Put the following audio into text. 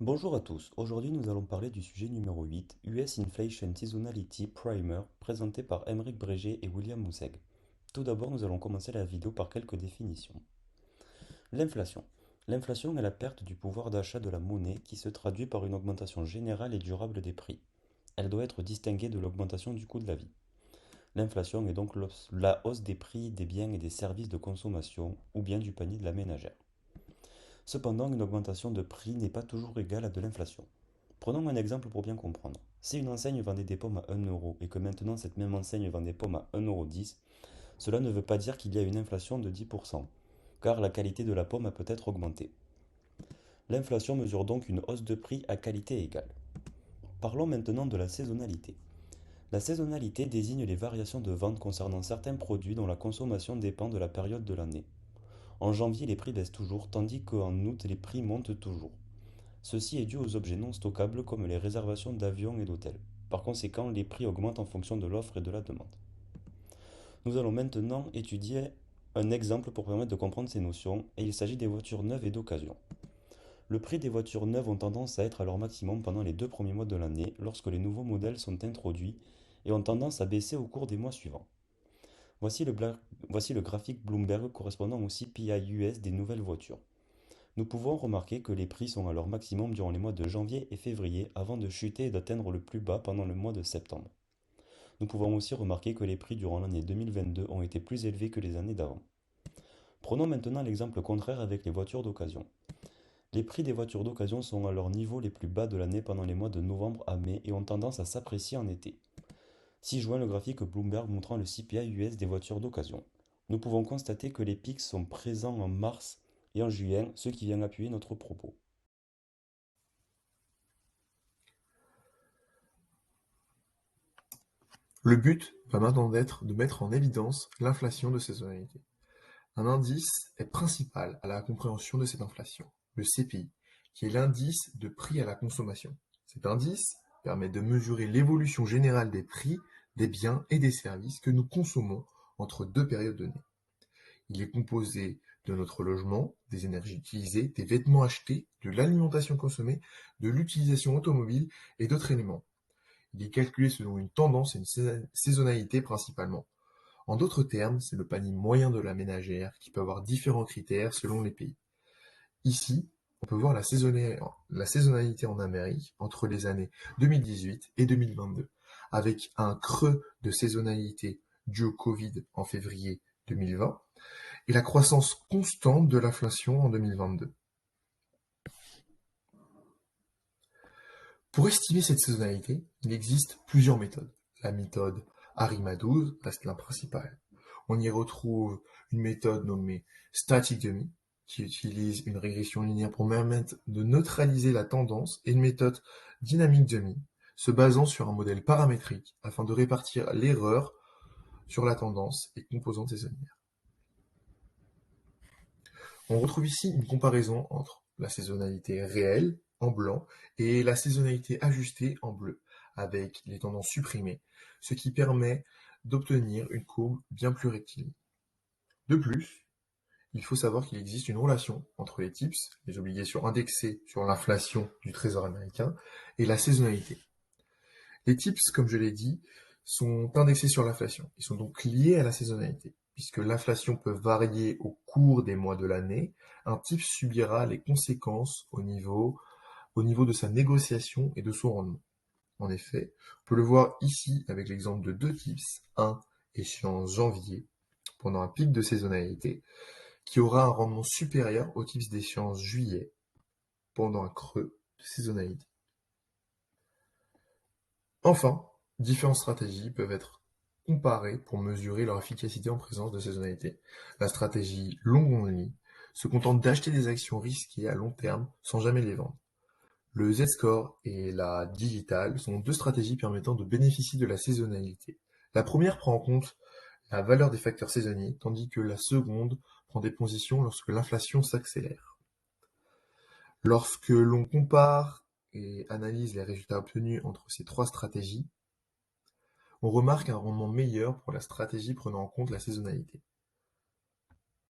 Bonjour à tous, aujourd'hui nous allons parler du sujet numéro 8, US Inflation Seasonality Primer, présenté par Emeric Breger et William Mousseg. Tout d'abord, nous allons commencer la vidéo par quelques définitions. L'inflation. L'inflation est la perte du pouvoir d'achat de la monnaie qui se traduit par une augmentation générale et durable des prix. Elle doit être distinguée de l'augmentation du coût de la vie. L'inflation est donc la hausse des prix des biens et des services de consommation ou bien du panier de la ménagère. Cependant, une augmentation de prix n'est pas toujours égale à de l'inflation. Prenons un exemple pour bien comprendre. Si une enseigne vendait des pommes à 1 € et que maintenant cette même enseigne vend des pommes à 1,10 €, cela ne veut pas dire qu'il y a une inflation de 10%, car la qualité de la pomme a peut-être augmenté. L'inflation mesure donc une hausse de prix à qualité égale. Parlons maintenant de la saisonnalité. La saisonnalité désigne les variations de vente concernant certains produits dont la consommation dépend de la période de l'année. En janvier, les prix baissent toujours, tandis qu'en août, les prix montent toujours. Ceci est dû aux objets non stockables comme les réservations d'avions et d'hôtels. Par conséquent, les prix augmentent en fonction de l'offre et de la demande. Nous allons maintenant étudier un exemple pour permettre de comprendre ces notions, et il s'agit des voitures neuves et d'occasion. Le prix des voitures neuves ont tendance à être à leur maximum pendant les 2 premiers mois de l'année lorsque les nouveaux modèles sont introduits et ont tendance à baisser au cours des mois suivants. Voici le graphique Bloomberg correspondant au CPI US des nouvelles voitures. Nous pouvons remarquer que les prix sont à leur maximum durant les mois de janvier et février avant de chuter et d'atteindre le plus bas pendant le mois de septembre. Nous pouvons aussi remarquer que les prix durant l'année 2022 ont été plus élevés que les années d'avant. Prenons maintenant l'exemple contraire avec les voitures d'occasion. Les prix des voitures d'occasion sont à leur niveau les plus bas de l'année pendant les mois de novembre à mai et ont tendance à s'apprécier en été. Si joint le graphique Bloomberg montrant le CPI US des voitures d'occasion. Nous pouvons constater que les pics sont présents en mars et en juillet, ce qui vient appuyer notre propos. Le but va maintenant être de mettre en évidence l'inflation de saisonnalité. Un indice est principal à la compréhension de cette inflation, le CPI, qui est l'indice de prix à la consommation. Cet indice permet de mesurer l'évolution générale des prix des biens et des services que nous consommons entre deux périodes données. Il est composé de notre logement, des énergies utilisées, des vêtements achetés, de l'alimentation consommée, de l'utilisation automobile et d'autres éléments. Il est calculé selon une tendance et une saisonnalité principalement. En d'autres termes, c'est le panier moyen de la ménagère qui peut avoir différents critères selon les pays. Ici, on peut voir la saisonnalité en Amérique entre les années 2018 et 2022, avec un creux de saisonnalité dû au Covid en février 2020 et la croissance constante de l'inflation en 2022. Pour estimer cette saisonnalité, il existe plusieurs méthodes. La méthode Harry-Madouz reste la principale. On y retrouve une méthode nommée Static Dummy, qui utilise une régression linéaire pour permettre de neutraliser la tendance, et une méthode Dynamic Dummy, se basant sur un modèle paramétrique afin de répartir l'erreur sur la tendance et composantes saisonnières. On retrouve ici une comparaison entre la saisonnalité réelle, en blanc, et la saisonnalité ajustée en bleu, avec les tendances supprimées, ce qui permet d'obtenir une courbe bien plus rectiligne. De plus, il faut savoir qu'il existe une relation entre les TIPS, les obligations indexées sur l'inflation du Trésor américain, et la saisonnalité. Les TIPS, comme je l'ai dit, sont indexés sur l'inflation. Ils sont donc liés à la saisonnalité. Puisque l'inflation peut varier au cours des mois de l'année, un TIPS subira les conséquences au niveau de sa négociation et de son rendement. En effet, on peut le voir ici avec l'exemple de deux TIPS, un échéance janvier, pendant un pic de saisonnalité, qui aura un rendement supérieur au TIPS d'échéance juillet, pendant un creux de saisonnalité. Enfin, différentes stratégies peuvent être comparées pour mesurer leur efficacité en présence de saisonnalité. La stratégie long only se contente d'acheter des actions risquées à long terme sans jamais les vendre. Le Z-score et la digitale sont deux stratégies permettant de bénéficier de la saisonnalité. La première prend en compte la valeur des facteurs saisonniers, tandis que la seconde prend des positions lorsque l'inflation s'accélère. Lorsque l'on compare et analyse les résultats obtenus entre ces trois stratégies, on remarque un rendement meilleur pour la stratégie prenant en compte la saisonnalité.